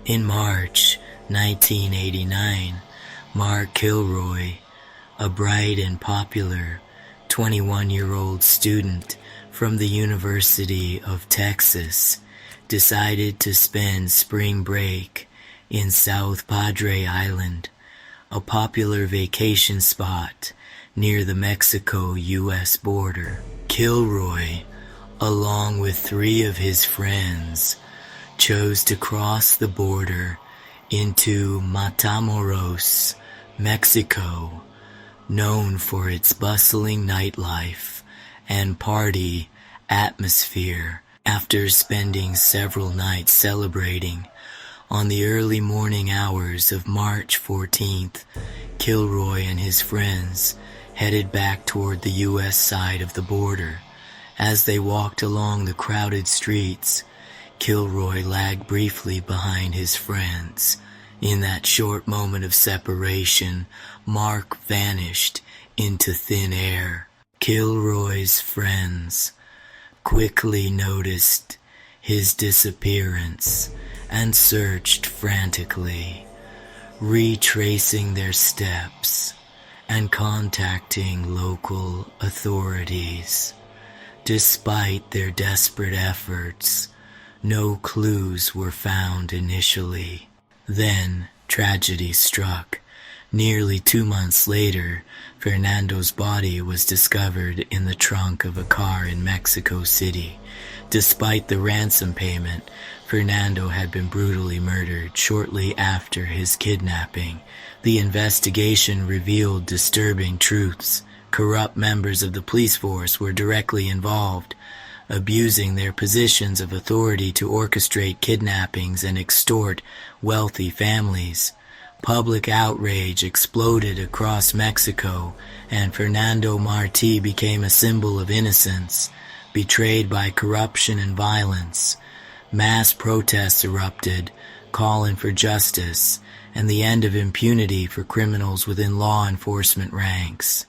In March 1989, Mark Kilroy, a bright and popular 21-year-old student from the University of Texas, decided to spend spring break in South Padre Island, a popular vacation spot near the Mexico-U.S. border. Kilroy, along with 3 of his friends, chose to cross the border into Matamoros, Mexico, known for its bustling nightlife and party atmosphere. After spending several nights celebrating, on the early morning hours of March 14th, Kilroy and his friends headed back toward the U.S. side of the border. As they walked along the crowded streets, Kilroy lagged briefly behind his friends. In that short moment of separation, Mark vanished into thin air. Kilroy's friends quickly noticed his disappearance and searched frantically, retracing their steps and contacting local authorities. Despite their desperate efforts, no clues were found initially. Then tragedy struck. Nearly 2 months later, Fernando's body was discovered in the trunk of a car in Mexico City. Despite the ransom payment, Fernando had been brutally murdered shortly after his kidnapping. The investigation revealed disturbing truths. Corrupt members of the police force were directly involved, abusing their positions of authority to orchestrate kidnappings and extort wealthy families. Public outrage exploded across Mexico, and Fernando Martí became a symbol of innocence, betrayed by corruption and violence. Mass protests erupted, calling for justice and the end of impunity for criminals within law enforcement ranks.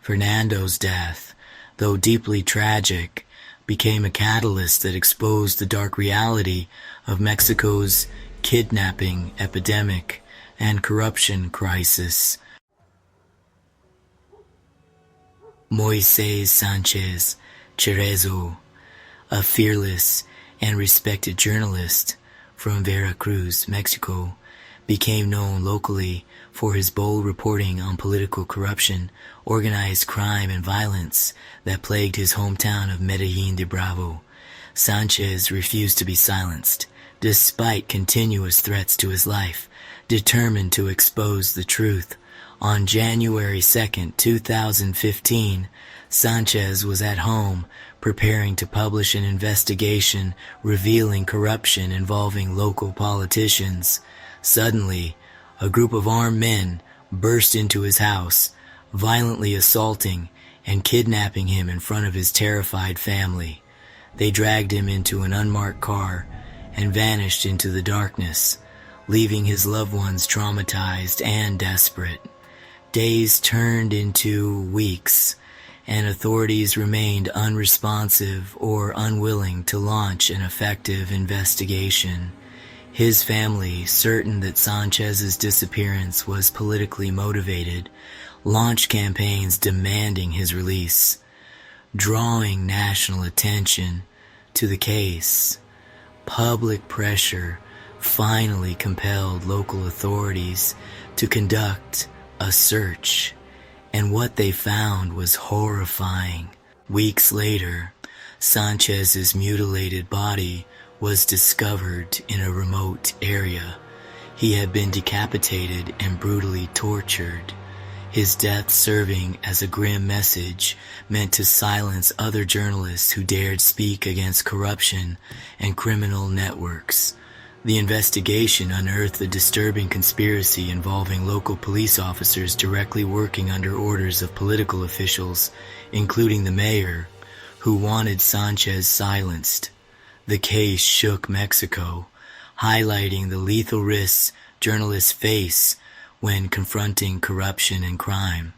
Fernando's death, though deeply tragic, became a catalyst that exposed the dark reality of Mexico's kidnapping epidemic and corruption crisis. Moisés Sánchez Cerezo, a fearless and respected journalist from Veracruz, Mexico, became known locally for his bold reporting on political corruption, organized crime, and violence that plagued his hometown of Medellín de Bravo. Sánchez refused to be silenced, despite continuous threats to his life, determined to expose the truth. On January 2, 2015, Sánchez was at home preparing to publish an investigation revealing corruption involving local politicians. Suddenly, a group of armed men burst into his house, violently assaulting and kidnapping him in front of his terrified family. They dragged him into an unmarked car and vanished into the darkness, leaving his loved ones traumatized and desperate. Days turned into weeks, and authorities remained unresponsive or unwilling to launch an effective investigation. His family, certain that Sánchez's disappearance was politically motivated, launched campaigns demanding his release, drawing national attention to the case. Public pressure finally compelled local authorities to conduct a search, and what they found was horrifying. Weeks later, Sánchez's mutilated body was discovered in a remote area. He had been decapitated and brutally tortured, his death serving as a grim message meant to silence other journalists who dared speak against corruption and criminal networks. The investigation unearthed a disturbing conspiracy involving local police officers directly working under orders of political officials, including the mayor, who wanted Sánchez silenced. The case shook Mexico, highlighting the lethal risks journalists face when confronting corruption and crime.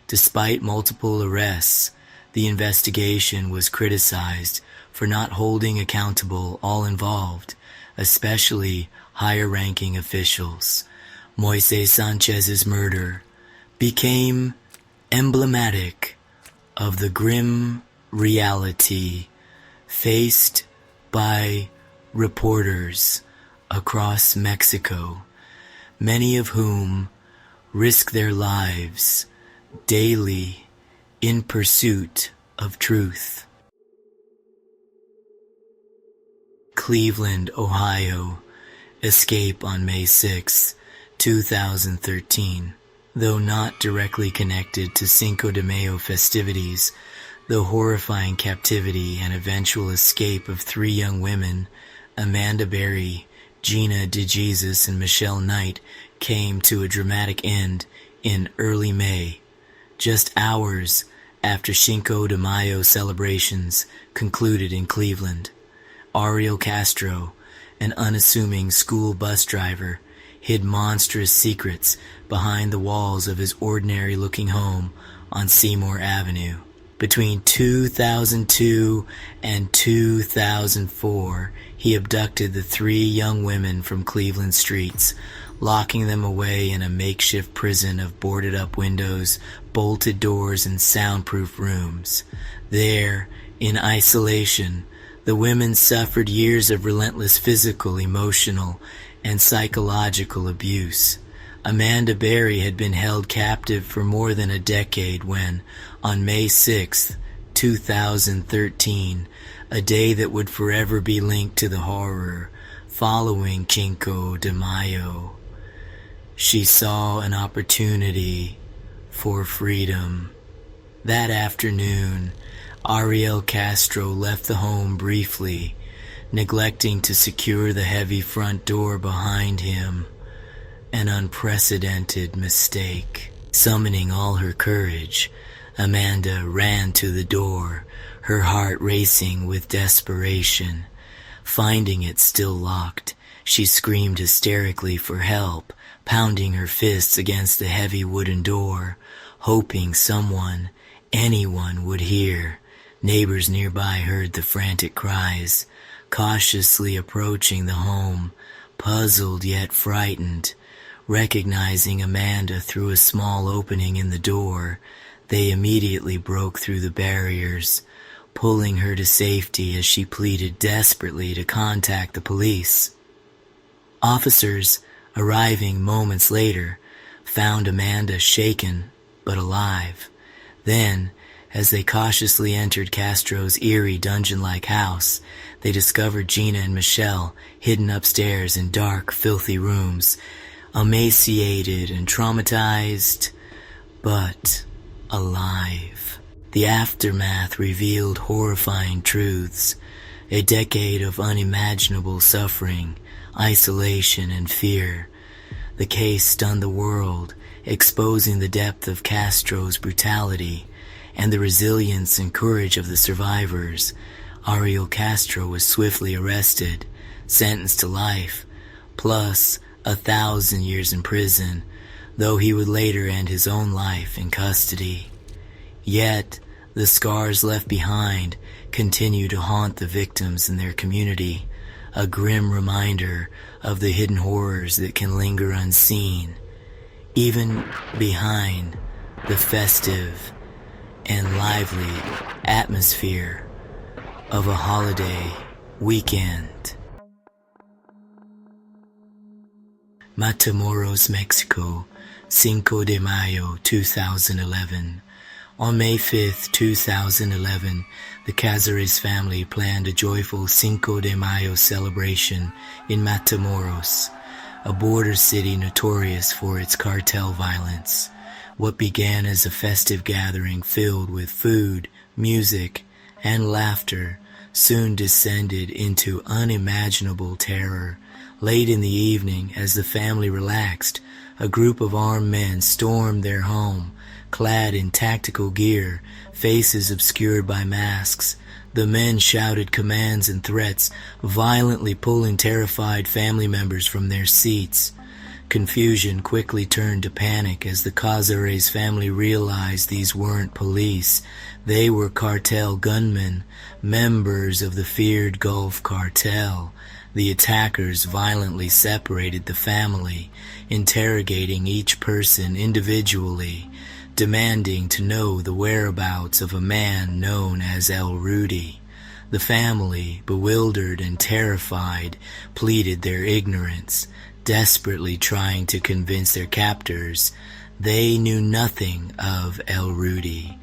Despite multiple arrests, the investigation was criticized for not holding accountable all involved. especially higher-ranking officials. Moisés Sánchez's murder became emblematic of the grim reality faced by reporters across Mexico, many of whom risk their lives daily in pursuit of truth. Cleveland, Ohio. Escape on May 6, 2013. Though not directly connected to Cinco de Mayo festivities, the horrifying captivity and eventual escape of three young women, Amanda Berry, Gina DeJesus, and Michelle Knight, came to a dramatic end in early May, just hours after Cinco de Mayo celebrations concluded in Cleveland. Ariel Castro, an unassuming school bus driver, hid monstrous secrets behind the walls of his ordinary-looking home on Seymour Avenue. Between 2002 and 2004, he abducted the three young women from Cleveland streets, locking them away in a makeshift prison of boarded-up windows, bolted doors, and soundproof rooms. There, in isolation, the women suffered years of relentless physical, emotional, and psychological abuse. Amanda Berry had been held captive for more than a decade when, on May 6, 2013, a day that would forever be linked to the horror following Cinco de Mayo, she saw an opportunity for freedom. That afternoon, Ariel Castro left the home briefly, neglecting to secure the heavy front door behind him. An unprecedented mistake. Summoning all her courage, Amanda ran to the door, her heart racing with desperation. Finding it still locked, she screamed hysterically for help, pounding her fists against the heavy wooden door, hoping someone, anyone, would hear. Neighbors nearby heard the frantic cries, cautiously approaching the home, puzzled yet frightened. Recognizing Amanda through a small opening in the door, they immediately broke through the barriers, pulling her to safety as she pleaded desperately to contact the police. Officers, arriving moments later, found Amanda shaken but alive. Then, as they cautiously entered Castro's eerie dungeon-like house, they discovered Gina and Michelle hidden upstairs in dark, filthy rooms, emaciated and traumatized, but alive. The aftermath revealed horrifying truths. A decade of unimaginable suffering, isolation, and fear. The case stunned the world, exposing the depth of Castro's brutality and the resilience and courage of the survivors. Ariel Castro was swiftly arrested, sentenced to life, plus 1,000 years in prison, though he would later end his own life in custody. Yet, the scars left behind continue to haunt the victims and their community, a grim reminder of the hidden horrors that can linger unseen, even behind the festive and lively atmosphere of a holiday weekend. Matamoros, Mexico, Cinco de Mayo, 2011. On May 5, 2011, the Cázares family planned a joyful Cinco de Mayo celebration in Matamoros, a border city notorious for its cartel violence. What began as a festive gathering filled with food, music, and laughter soon descended into unimaginable terror. Late in the evening, as the family relaxed, a group of armed men stormed their home, clad in tactical gear, faces obscured by masks. The men shouted commands and threats, violently pulling terrified family members from their seats. Confusion quickly turned to panic as the Cazares family realized these weren't police. They were cartel gunmen, members of the feared Gulf Cartel. The attackers violently separated the family, interrogating each person individually, demanding to know the whereabouts of a man known as El Rudy. The family, bewildered and terrified, pleaded their ignorance, desperately trying to convince their captors they knew nothing of El Rudy,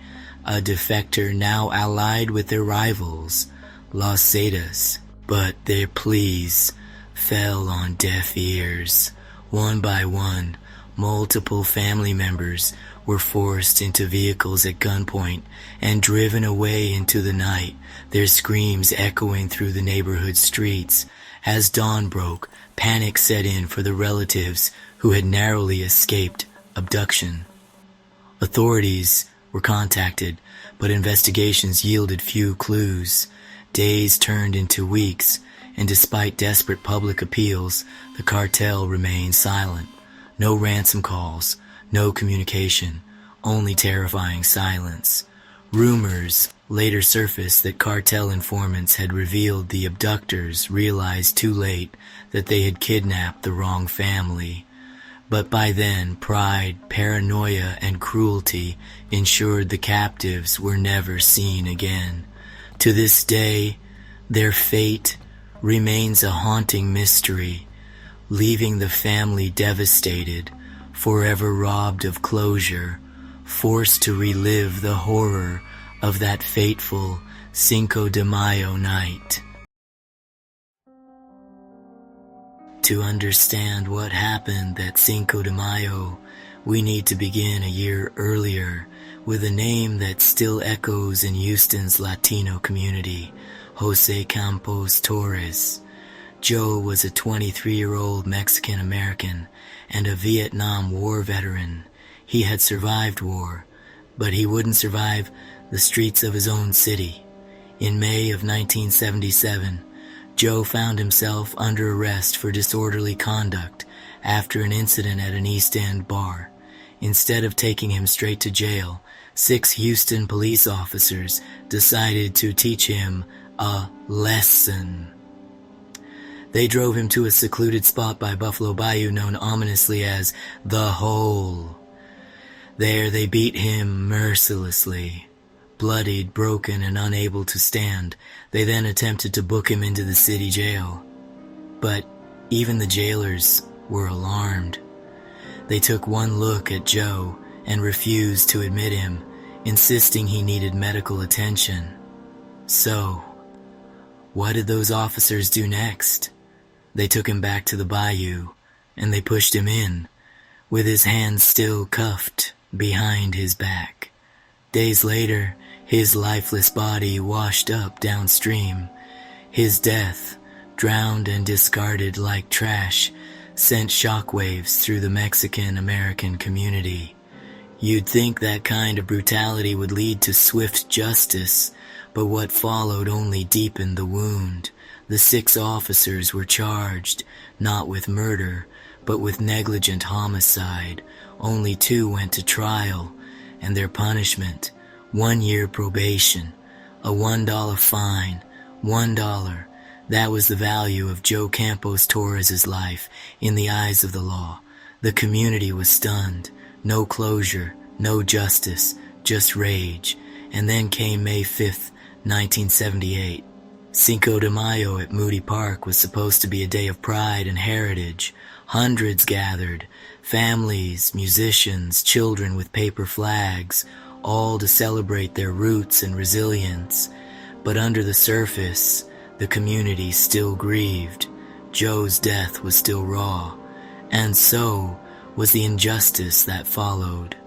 a defector now allied with their rivals, Los Zetas. But their pleas fell on deaf ears. One by one, multiple family members were forced into vehicles at gunpoint and driven away into the night, their screams echoing through the neighborhood streets. As dawn broke, panic set in for the relatives who had narrowly escaped abduction. Authorities were contacted, but investigations yielded few clues. Days turned into weeks, and despite desperate public appeals, the cartel remained silent. No ransom calls, no communication, only terrifying silence. Rumors later surfaced that cartel informants had revealed the abductors realized too late that they had kidnapped the wrong family. But by then, pride, paranoia, and cruelty ensured the captives were never seen again. To this day, their fate remains a haunting mystery, leaving the family devastated, forever robbed of closure, forced to relive the horror of that fateful Cinco de Mayo night. To understand what happened that Cinco de Mayo, we need to begin a year earlier with a name that still echoes in Houston's Latino community, Jose Campos Torres. Joe was a 23-year-old Mexican-American and a Vietnam War veteran. He had survived war, but he wouldn't survive the streets of his own city. In May of 1977, Joe found himself under arrest for disorderly conduct after an incident at an East End bar. Instead of taking him straight to jail, 6 Houston police officers decided to teach him a lesson. They drove him to a secluded spot by Buffalo Bayou known ominously as The Hole. There they beat him mercilessly. Bloodied, broken, and unable to stand, they then attempted to book him into the city jail. But even the jailers were alarmed. They took one look at Joe and refused to admit him, insisting he needed medical attention. So, what did those officers do next? They took him back to the bayou, and they pushed him in, with his hands still cuffed behind his back. Days later, his lifeless body washed up downstream. His death, drowned and discarded like trash, sent shockwaves through the Mexican-American community. You'd think that kind of brutality would lead to swift justice, but what followed only deepened the wound. The 6 officers were charged, not with murder, but with negligent homicide. Only 2 went to trial, and their punishment, 1 year probation, a $1 fine, $1. That was the value of Joe Campos Torres' life in the eyes of the law. The community was stunned. No closure, no justice, just rage. And then came May 5th, 1978. Cinco de Mayo at Moody Park was supposed to be a day of pride and heritage. Hundreds gathered, families, musicians, children with paper flags, all to celebrate their roots and resilience. But under the surface, the community still grieved. Joe's death was still raw, and so was the injustice that followed.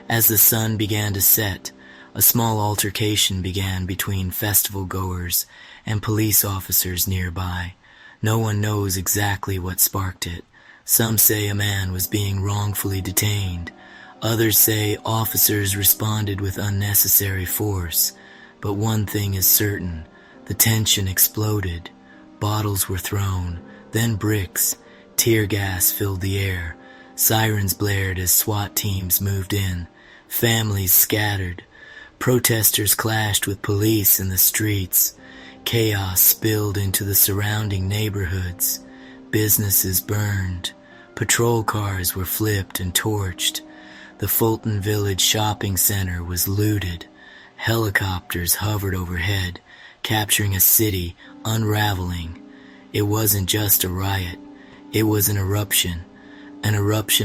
As the sun began to set, a small altercation began between festival-goers and police officers nearby. No one knows exactly what sparked it. Some say a man was being wrongfully detained. Others say officers responded with unnecessary force. But one thing is certain. The tension exploded. Bottles were thrown, then bricks. Tear gas filled the air. Sirens blared as SWAT teams moved in. Families scattered. Protesters clashed with police in the streets. Chaos spilled into the surrounding neighborhoods. Businesses burned. Patrol cars were flipped and torched. The Fulton Village shopping center was looted. Helicopters hovered overhead, capturing a city, unraveling. It wasn't just a riot. It was an eruption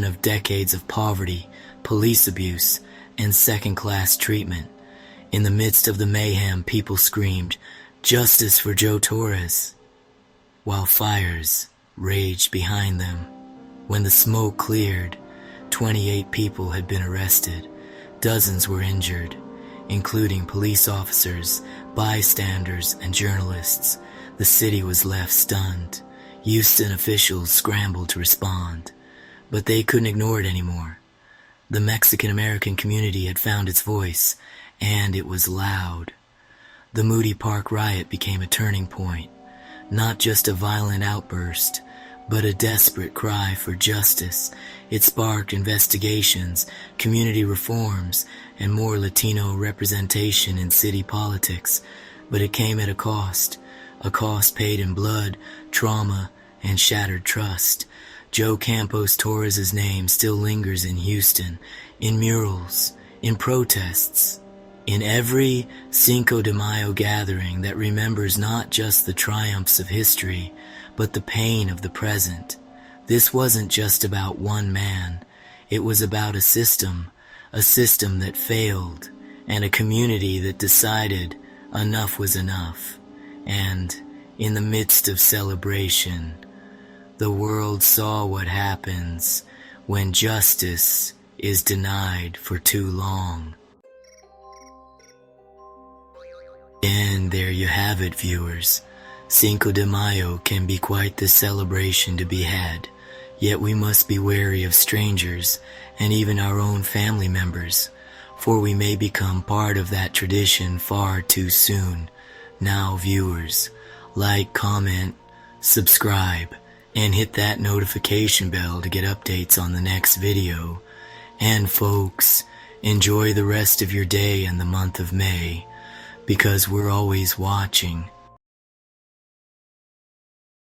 of decades of poverty, police abuse, and second-class treatment. In the midst of the mayhem, people screamed, "Justice for Joe Torres," while fires raged behind them. When the smoke cleared, 28 people had been arrested. Dozens were injured, including police officers, bystanders, and journalists. The city was left stunned. Houston officials scrambled to respond, but they couldn't ignore it anymore. The Mexican-American community had found its voice, and it was loud. The Moody Park riot became a turning point, not just a violent outburst, but a desperate cry for justice. It sparked investigations, community reforms, and more Latino representation in city politics. But it came at a cost paid in blood, trauma, and shattered trust. Joe Campos Torres' name still lingers in Houston, in murals, in protests, in every CINCO de Mayo gathering that remembers not just the triumphs of history, but the pain of the present. This wasn't just about one man. It was about a system that failed, and a community that decided enough was enough. And in the midst of celebration, the world saw what happens when justice is denied for too long. And there you have it, viewers. Cinco de Mayo can be quite the celebration to be had, yet we must be wary of strangers and even our own family members, for we may become part of that tradition far too soon. Now, viewers, like, comment, subscribe, and hit that notification bell to get updates on the next video. And folks, enjoy the rest of your day in the month of May, because we're always watching